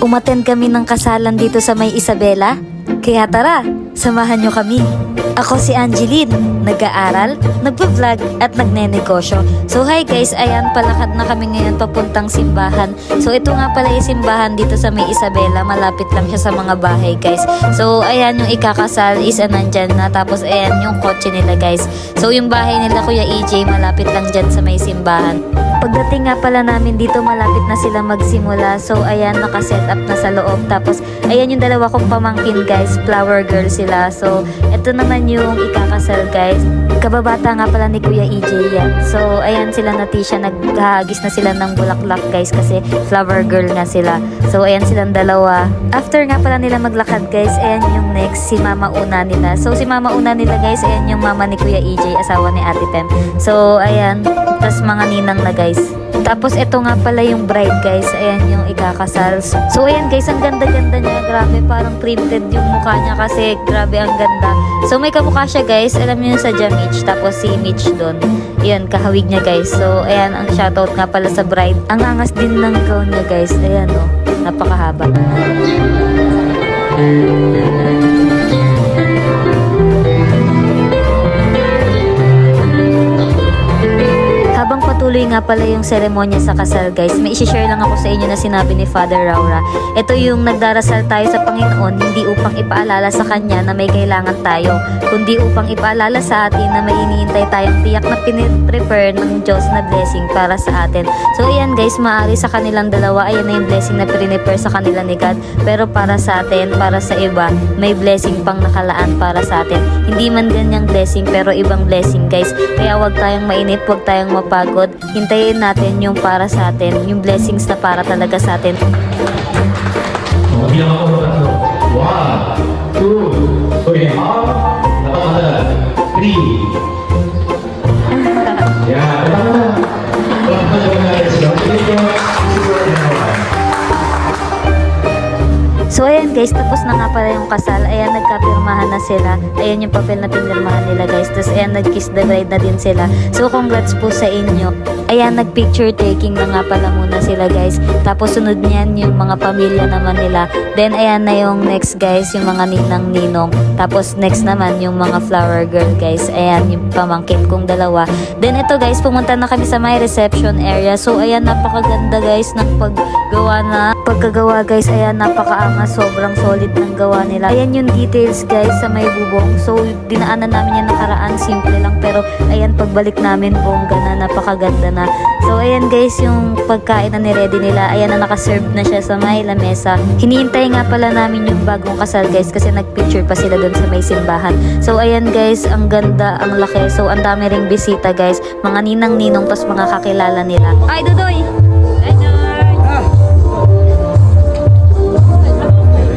Umattend kami ng kasalan dito sa May Isabela. Kaya tara, samahan nyo kami. Ako si Angeline, nag-aaral, nagpa-vlog at nagnenegosyo. So hi guys, ayan, palakad na kami ngayon papuntang simbahan. So ito nga pala yung simbahan dito sa May Isabela, malapit lang siya sa mga bahay guys. So ayan, yung ikakasal is nandyan na, tapos ayan yung kotse nila guys. So yung bahay nila Kuya EJ, malapit lang dyan sa may simbahan. Pagdating nga pala namin dito, malapit na sila magsimula. So ayan, nakaset up na sa loob. Tapos ayan yung dalawa kong pamangkin guys, flower girl sila. So ito naman yung ikakasal guys. Kababata nga pala ni Kuya EJ yan. So ayan sila na Tisha, naghahagis na sila ng bulaklak guys kasi flower girl nga sila. So ayan silang dalawa. After nga pala nila maglakad guys, ayan yung next, si mama una nila. So si mama una nila guys, ayan yung mama ni Kuya EJ, asawa ni Ate Pem. So ayan, tas mga ninang na guys. Tapos ito nga pala yung bride guys, ayan yung ikakasal. So ayan guys, ang ganda-ganda niya, grabe, parang printed yung mukha niya kasi grabe ang ganda. So may kamukha siya guys, alam niyo yung sa Mitch, tapos si Mitch doon. Ayan, kahawig niya guys. So ayan, ang shoutout nga pala sa bride. Ang angas din ng gown niya guys, ayan o, napakahaba. Habang patuloy nga pala yung seremonya sa kasal guys, may isi-share lang ako sa inyo na sinabi ni Father Raura. Ito yung nagdarasal tayo sa Panginoon, hindi upang ipaalala sa Kanya na may kailangan tayo, kundi upang ipaalala sa atin na may iniintay tayong tiyak na piniprepare ng Diyos na blessing para sa atin. So ayan guys, maaari sa kanilang dalawa, ayan na yung blessing na prepare sa kanila ni God. Pero para sa atin, para sa iba, may blessing pang nakalaan para sa atin. Hindi man ganyang blessing, pero ibang blessing guys. Kaya wag tayong mainip, wag tayong mapagod. Hintayin natin yung para sa atin, yung blessings na para talaga sa atin. Bilang ako ng tatlo. 1, 2, so yun, napakatagal. 3. Yeah, patama na. Patama na sila. So ayan guys, tapos na nga pala yung kasal. Ayan, nagkapirmahan na sila. Ayan yung papel na pinirmahan nila guys. Tapos ayan, nag-kiss the bride na din sila. So congrats po sa inyo. Ayan, nag-picture taking na nga pala muna sila guys. Tapos sunod niyan yung mga pamilya naman nila. Then ayan na yung next guys, yung mga ninang-ninong. Tapos next naman yung mga flower girl guys. Ayan, yung pamangkin kong dalawa. Then ito guys, pumunta na kami sa my reception area. So ayan, napakaganda guys ng pagkagawa guys. Ayan, napakaangas, sobrang solid ng gawa nila. Ayan yung details guys sa may bubong. So dinaanan namin yan nakaraan, simple lang, pero ayan, pagbalik namin bongga na, napakaganda na. So ayan guys, yung pagkain na ni-ready nila, ayan na, nakaserve na siya sa may lamesa. Hinihintay nga pala namin yung bagong kasal guys kasi nagpicture pa sila doon sa may simbahan. So ayan guys, ang ganda, ang laki. So ang dami ring bisita guys, mga ninang-ninong, tas mga kakilala nila. Ay, Dudoy!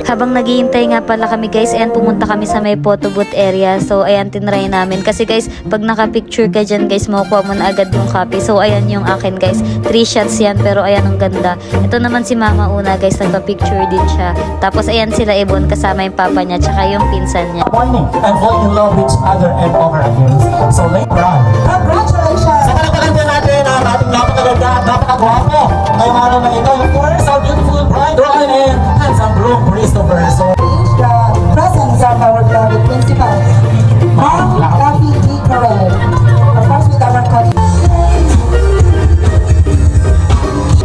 Habang naghihintay nga pala kami guys, ayan, pumunta kami sa may photo booth area. So ayan, tinry namin. Kasi guys, pag naka-picture ka dyan guys, makukuha mo na agad yung copy. So ayan yung akin guys, 3 shots yan, pero ayan, ang ganda. Ito naman si mama una guys, nagpa-picture din siya. Tapos ayan sila Ibon, kasama yung papa niya, tsaka yung pinsan niya. Morning and fall in love with each other and over again. So later on, congratulations! Sa palapalagan din natin ang ating napakaganda at napakagwapo ngayong araw na ito. Of course, our beautiful bride, Rohan, and handsome groom, Christopher. So, The presence of our beloved principal, Ma'am Rafi D. Carrel. Of course, with our colleagues.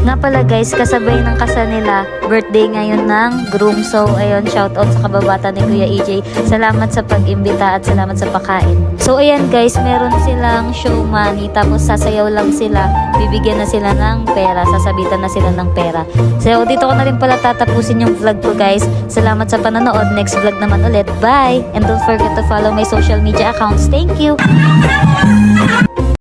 Nga pala guys, kasabay ng kasal nila, birthday ngayon ng groom. So ayun, shoutout sa kababata ni Kuya EJ. Salamat sa pag-imbita at salamat sa pakain. So ayan guys, meron silang show money, tapos sasayaw lang sila, bibigyan na sila ng pera, sasabitan na sila ng pera. So dito ko na rin pala tatapusin yung vlog ko guys. Salamat sa panonood, next vlog naman ulit. Bye! And don't forget to follow my social media accounts. Thank you!